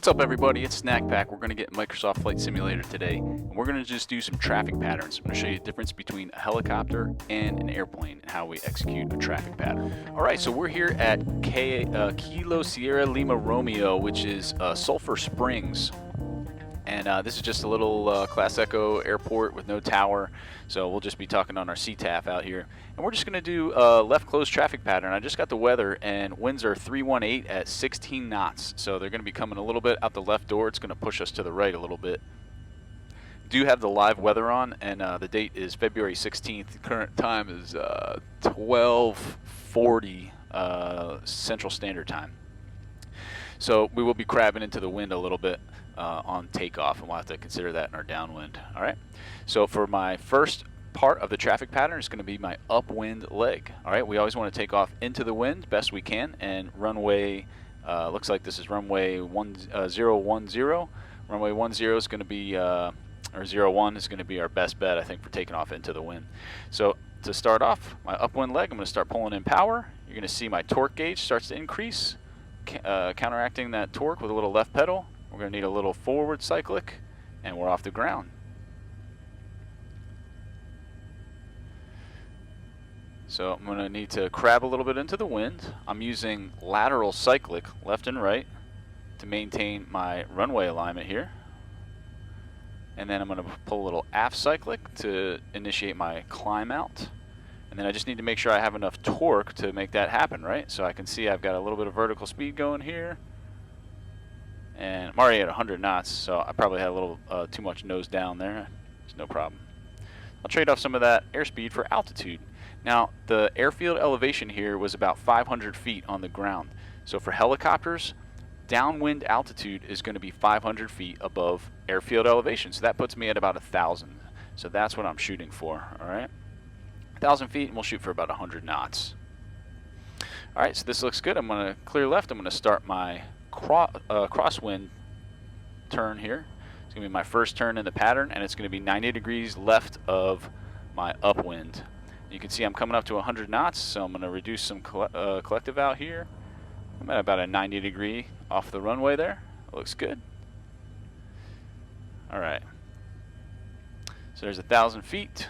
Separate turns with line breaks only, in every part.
What's up, everybody? It's Snak. We're going to get Microsoft Flight Simulator today, and we're going to just do some traffic patterns. I'm going to show you the difference between a helicopter and an airplane and how we execute a traffic pattern. All right, so we're here at Kilo Sierra Lima Romeo, which is Sulphur Springs. And this is just a little Class Echo airport with no tower, so we'll just be talking on our CTAF out here. And we're just going to do a left closed traffic pattern. I just got the weather, and winds are 318 at 16 knots, so they're going to be coming a little bit out the left door. It's going to push us to the right a little bit. Do have the live weather on, and the date is February 16th. The current time is 12:40 Central Standard Time. So we will be crabbing into the wind a little bit on takeoff, and we'll have to consider that in our downwind. All right. So for my first part of the traffic pattern is going to be my upwind leg. All right. We always want to take off into the wind best we can, and runway looks like this is runway 010. Runway 10 is going to be or 01 is going to be our best bet, I think, for taking off into the wind. So to start off my upwind leg, I'm going to start pulling in power. You're going to see my torque gauge starts to increase, counteracting that torque with a little left pedal. We're going to need a little forward cyclic, and we're off the ground. So I'm going to need to crab a little bit into the wind. I'm using lateral cyclic, left and right, to maintain my runway alignment here. And then I'm going to pull a little aft cyclic to initiate my climb out. And then I just need to make sure I have enough torque to make that happen, right? So I can see I've got a little bit of vertical speed going here. And I'm already at 100 knots, so I probably had a little too much nose down there. It's no problem. I'll trade off some of that airspeed for altitude. Now, the airfield elevation here was about 500 feet on the ground. So for helicopters, downwind altitude is going to be 500 feet above airfield elevation. So that puts me at about 1,000. So that's what I'm shooting for, all right? 1,000 feet, and we'll shoot for about 100 knots. All right, so this looks good. I'm going to clear left. I'm going to start my crosswind turn here. It's going to be my first turn in the pattern, and it's going to be 90 degrees left of my upwind. You can see I'm coming up to 100 knots, so I'm going to reduce some collective out here. I'm at about a 90 degree off the runway there. It looks good. All right. So there's 1,000 feet.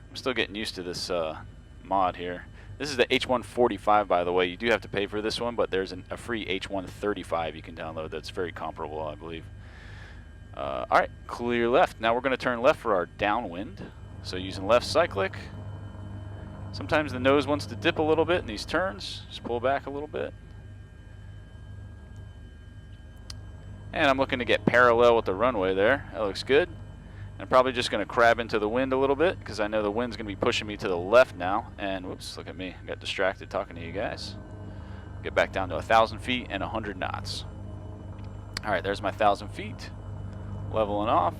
I'm still getting used to this mod here. This is the H145, by the way. You do have to pay for this one, but there's a free H135 you can download that's very comparable, I believe. All right, clear left. Now we're going to turn left for our downwind. So using left cyclic. Sometimes the nose wants to dip a little bit in these turns. Just pull back a little bit. And I'm looking to get parallel with the runway there. That looks good. I'm probably just going to crab into the wind a little bit because I know the wind's going to be pushing me to the left now. And whoops, look at me. I got distracted talking to you guys. Get back down to 1,000 feet and 100 knots. All right, there's my 1,000 feet. Leveling off.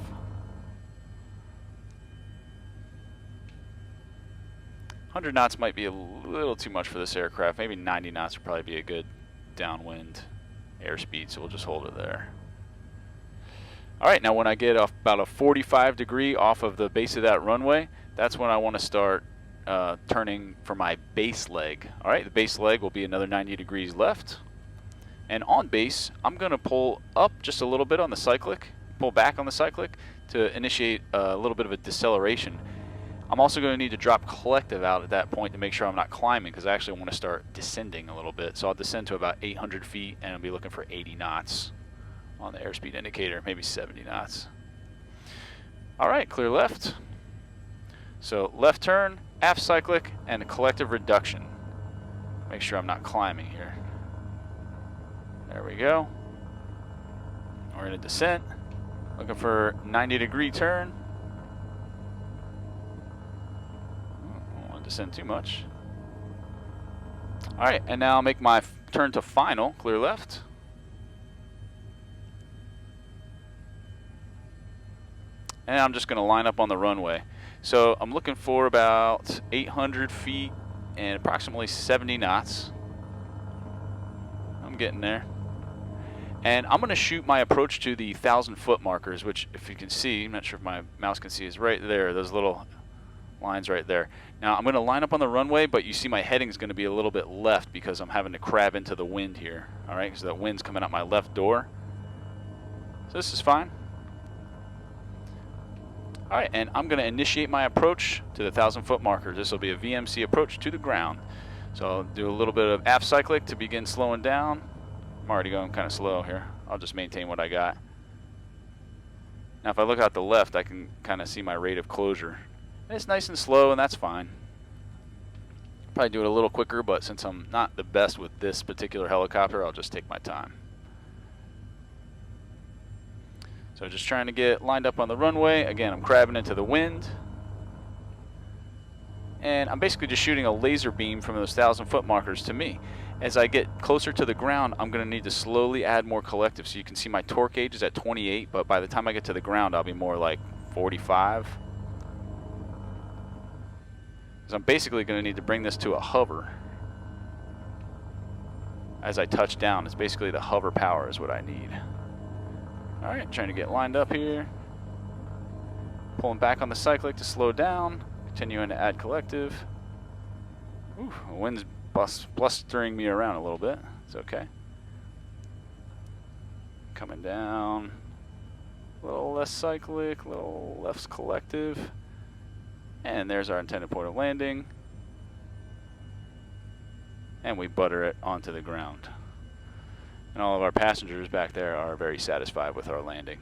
100 knots might be a little too much for this aircraft. Maybe 90 knots would probably be a good downwind airspeed, so we'll just hold it there. All right, now when I get off about a 45 degree off of the base of that runway, that's when I want to start turning for my base leg. All right, the base leg will be another 90 degrees left. And on base, I'm going to pull up just a little bit on the cyclic, pull back on the cyclic to initiate a little bit of a deceleration. I'm also going to need to drop collective out at that point to make sure I'm not climbing because I actually want to start descending a little bit. So I'll descend to about 800 feet and I'll be looking for 80 knots. On the airspeed indicator, maybe 70 knots. All right, clear left. So left turn, aft cyclic, and a collective reduction. Make sure I'm not climbing here. There we go. We're in a descent. Looking for 90 degree turn. Don't want to descend too much. All right, and now I'll make my turn to final, clear left. And I'm just going to line up on the runway. So I'm looking for about 800 feet and approximately 70 knots. I'm getting there. And I'm going to shoot my approach to the 1,000-foot markers, which, if you can see, I'm not sure if my mouse can see, is right there, those little lines right there. Now I'm going to line up on the runway, but you see my heading is going to be a little bit left because I'm having to crab into the wind here. All right, so that wind's coming out my left door. So this is fine. All right, and I'm going to initiate my approach to the 1,000-foot marker. This will be a VMC approach to the ground. So I'll do a little bit of aft cyclic to begin slowing down. I'm already going kind of slow here. I'll just maintain what I got. Now if I look out the left, I can kind of see my rate of closure. And it's nice and slow, and that's fine. Probably do it a little quicker, but since I'm not the best with this particular helicopter, I'll just take my time. So just trying to get lined up on the runway. Again, I'm crabbing into the wind. And I'm basically just shooting a laser beam from those 1,000-foot markers to me. As I get closer to the ground, I'm going to need to slowly add more collective. So you can see my torque gauge is at 28, but by the time I get to the ground, I'll be more like 45. Because I'm basically going to need to bring this to a hover. As I touch down, it's basically the hover power is what I need. All right, trying to get lined up here. Pulling back on the cyclic to slow down. Continuing to add collective. Ooh, the wind's blustering me around a little bit. It's okay. Coming down. A little less cyclic, a little less collective. And there's our intended point of landing. And we butter it onto the ground. And all of our passengers back there are very satisfied with our landing.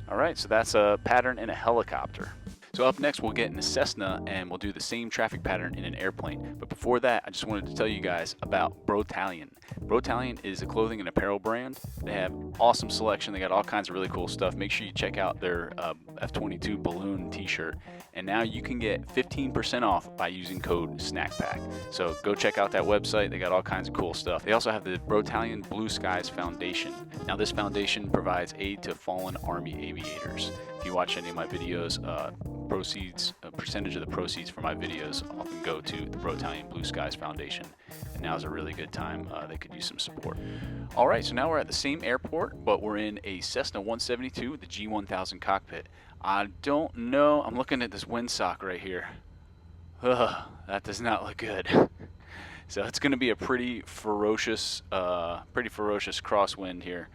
All right, so that's a pattern in a helicopter. So up next, we'll get in a Cessna and we'll do the same traffic pattern in an airplane. But before that, I just wanted to tell you guys about Brotalion. Brotalion is a clothing and apparel brand. They have awesome selection. They got all kinds of really cool stuff. Make sure you check out their F-22 balloon t-shirt. And now you can get 15% off by using code SNAKPACK. So go check out that website. They got all kinds of cool stuff. They also have the Brotalion Blue Skies Foundation. Now this foundation provides aid to fallen Army aviators. If you watch any of my videos, a percentage of the proceeds for my videos often go to the Brotalion Blue Skies Foundation, and now's a really good time. They could use some support. All right, so now we're at the same airport, but we're in a Cessna 172 with the G1000 cockpit. I don't know, I'm looking at this windsock right here. Ugh, that does not look good. So it's going to be a pretty ferocious crosswind here.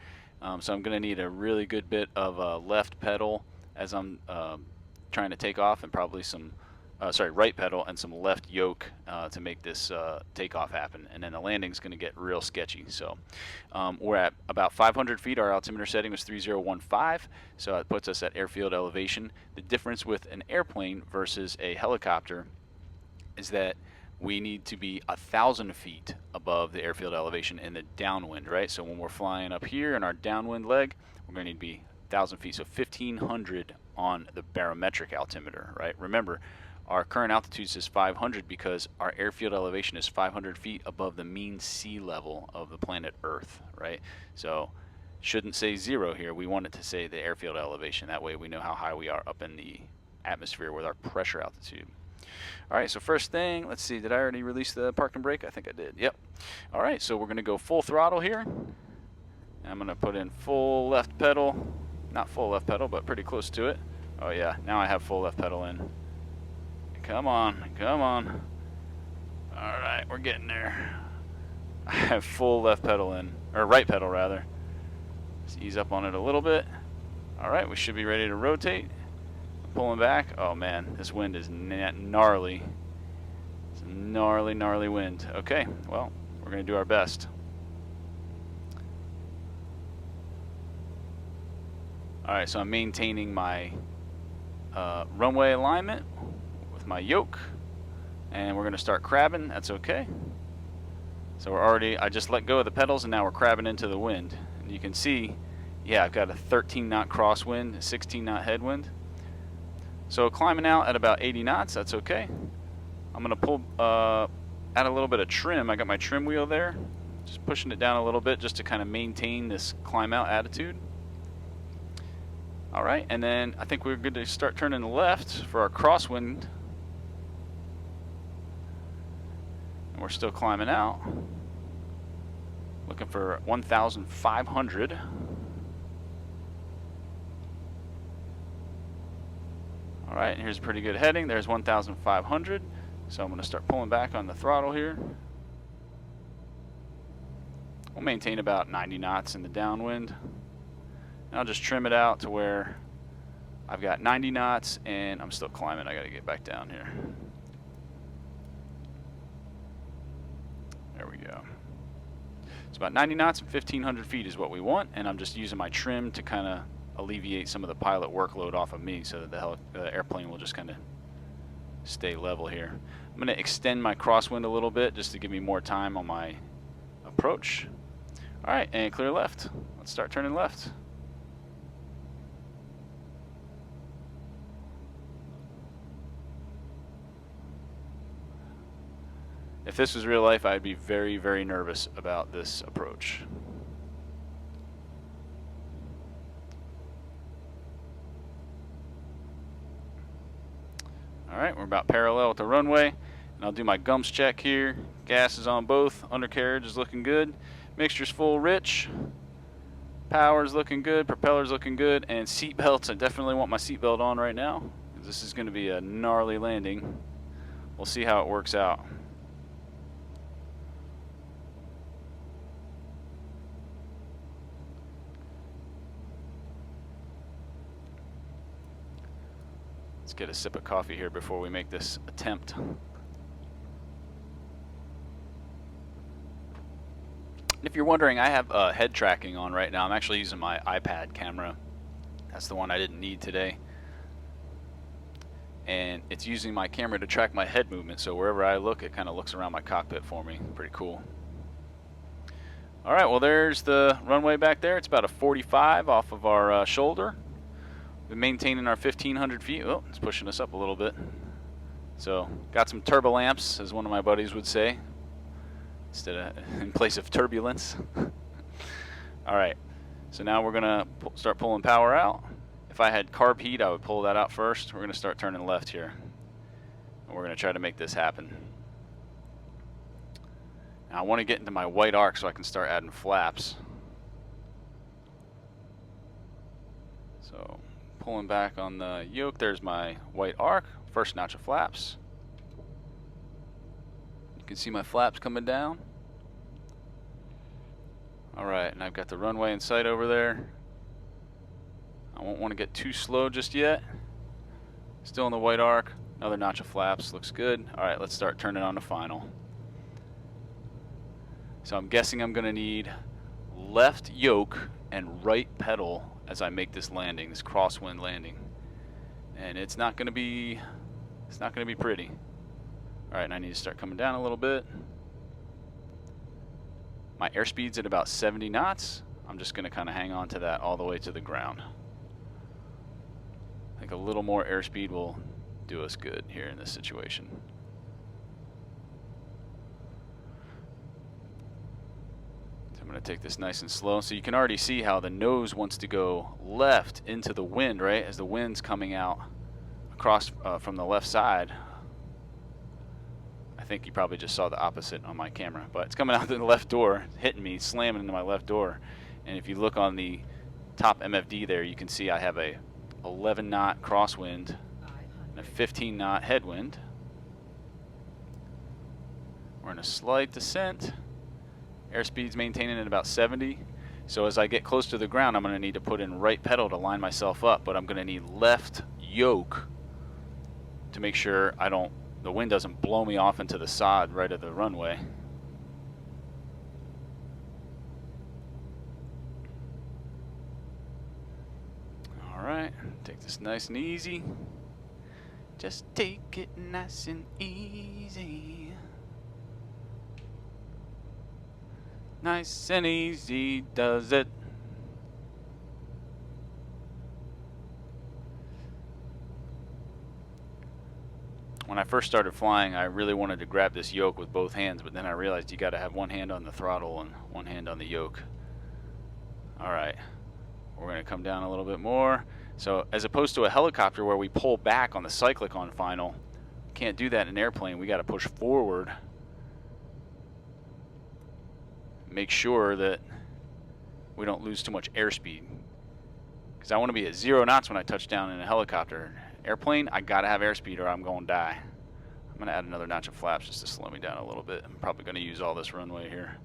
So I'm going to need a really good bit of left pedal as I'm trying to take off, and probably some right pedal and some left yoke to make this takeoff happen, and then the landing's going to get real sketchy. So we're at about 500 feet. Our altimeter setting was 3015, so it puts us at airfield elevation. The difference with an airplane versus a helicopter is that we need to be 1,000 feet above the airfield elevation in the downwind, right? So when we're flying up here in our downwind leg, we're going to need to be 1,000 feet, so 1,500 on the barometric altimeter, right? Remember, our current altitude says 500 because our airfield elevation is 500 feet above the mean sea level of the planet Earth, right? So shouldn't say 0 here. We want it to say the airfield elevation. That way we know how high we are up in the atmosphere with our pressure altitude. All right, so first thing, let's see, did I already release the park and brake? I think I did, yep. All right, so we're gonna go full throttle here. I'm gonna put in full left pedal. Not full left pedal, but pretty close to it. Oh yeah, now I have full left pedal in. Come on, come on. All right, we're getting there. I have full left pedal in, or right pedal rather. Let's ease up on it a little bit. All right, we should be ready to rotate. Pulling back. Oh man, this wind is gnarly. It's a gnarly, gnarly wind. Okay, well, we're gonna do our best. All right, so I'm maintaining my runway alignment with my yoke, and we're gonna start crabbing. That's okay. So I just let go of the pedals, and now we're crabbing into the wind. And you can see, yeah, I've got a 13 knot crosswind, a 16 knot headwind. So climbing out at about 80 knots, that's okay. I'm gonna pull, add a little bit of trim. I got my trim wheel there, just pushing it down a little bit just to kind of maintain this climb out attitude. All right, and then I think we're good to start turning left for our crosswind. And we're still climbing out. Looking for 1,500. All right, and here's a pretty good heading. There's 1,500. So I'm going to start pulling back on the throttle here. We'll maintain about 90 knots in the downwind. And I'll just trim it out to where I've got 90 knots and I'm still climbing. I got to get back down here. There we go. It's about 90 knots and 1,500 feet is what we want, and I'm just using my trim to kind of alleviate some of the pilot workload off of me so that the airplane will just kind of stay level here. I'm going to extend my crosswind a little bit just to give me more time on my approach. All right, and clear left. Let's start turning left. If this was real life, I'd be very, very nervous about this approach. All right, we're about parallel with the runway, and I'll do my gums check here. Gas is on both. Undercarriage is looking good. Mixture's full rich. Power's looking good. Propeller's looking good. And seat belts, I definitely want my seat belt on right now, because this is going to be a gnarly landing. We'll see how it works out. Let's get a sip of coffee here before we make this attempt. If you're wondering, I have head tracking on right now. I'm actually using my iPad camera. That's the one I didn't need today. And it's using my camera to track my head movement, so wherever I look, it kind of looks around my cockpit for me. Pretty cool. All right, well, there's the runway back there. It's about a 45 off of our shoulder. Been maintaining our 1,500 feet. Oh, it's pushing us up a little bit. So, got some turbolamps, as one of my buddies would say, in place of turbulence. All right, so now we're gonna start pulling power out. If I had carb heat, I would pull that out first. We're gonna start turning left here, and we're gonna try to make this happen. Now, I want to get into my white arc so I can start adding flaps. So, pulling back on the yoke, there's my white arc, first notch of flaps. You can see my flaps coming down. Alright, and I've got the runway in sight over there. I won't want to get too slow just yet. Still in the white arc, another notch of flaps, looks good. Alright, let's start turning on the final. So I'm guessing I'm going to need left yoke and right pedal as I make this landing, this crosswind landing, and it's not going to be pretty. All right, and I need to start coming down a little bit. My airspeed's at about 70 knots. I'm just going to kind of hang on to that all the way to the ground. I think a little more airspeed will do us good here in this situation. I'm going to take this nice and slow. So you can already see how the nose wants to go left into the wind, right? As the wind's coming out across from the left side. I think you probably just saw the opposite on my camera, but it's coming out the left door, hitting me, slamming into my left door. And if you look on the top MFD there, you can see I have a 11 knot crosswind and a 15 knot headwind. We're in a slight descent. Airspeed's maintaining at about 70. So as I get close to the ground, I'm going to need to put in right pedal to line myself up, but I'm going to need left yoke to make sure the wind doesn't blow me off into the sod right of the runway. All right, take this nice and easy. Just take it nice and easy. Nice and easy does it. When I first started flying, I really wanted to grab this yoke with both hands, but then I realized you got to have one hand on the throttle and one hand on the yoke. All right, we're going to come down a little bit more. So as opposed to a helicopter where we pull back on the cyclic on final, can't do that in an airplane. We got to push forward. Make sure that we don't lose too much airspeed, because I want to be at 0 knots when I touch down in a helicopter. Airplane, I gotta have airspeed or I'm going to die. I'm going to add another notch of flaps just to slow me down a little bit. I'm probably going to use all this runway here.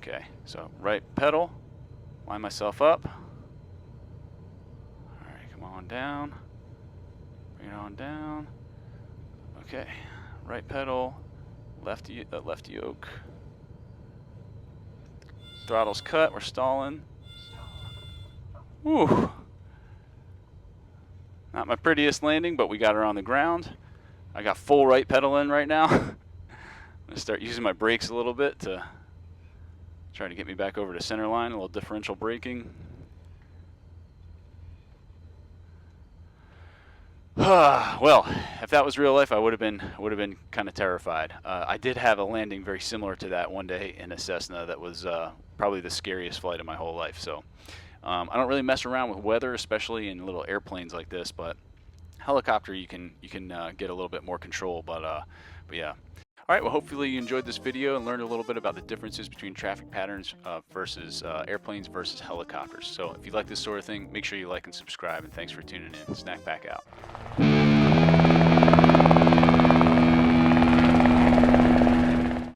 Okay, so right pedal, line myself up. All right, come on down. Bring it on down. Okay, right pedal, left yoke. Throttle's cut, we're stalling. Whew. Not my prettiest landing, but we got her on the ground. I got full right pedal in right now. I'm gonna start using my brakes a little bit to try to get me back over to center line, a little differential braking. Well, if that was real life, I would have been kind of terrified. I did have a landing very similar to that one day in a Cessna. That was probably the scariest flight of my whole life. So I don't really mess around with weather, especially in little airplanes like this. But helicopter, you can get a little bit more control. But yeah. All right, well, hopefully you enjoyed this video and learned a little bit about the differences between traffic patterns versus airplanes versus helicopters. So if you like this sort of thing, make sure you like and subscribe, and thanks for tuning in. Snak back out.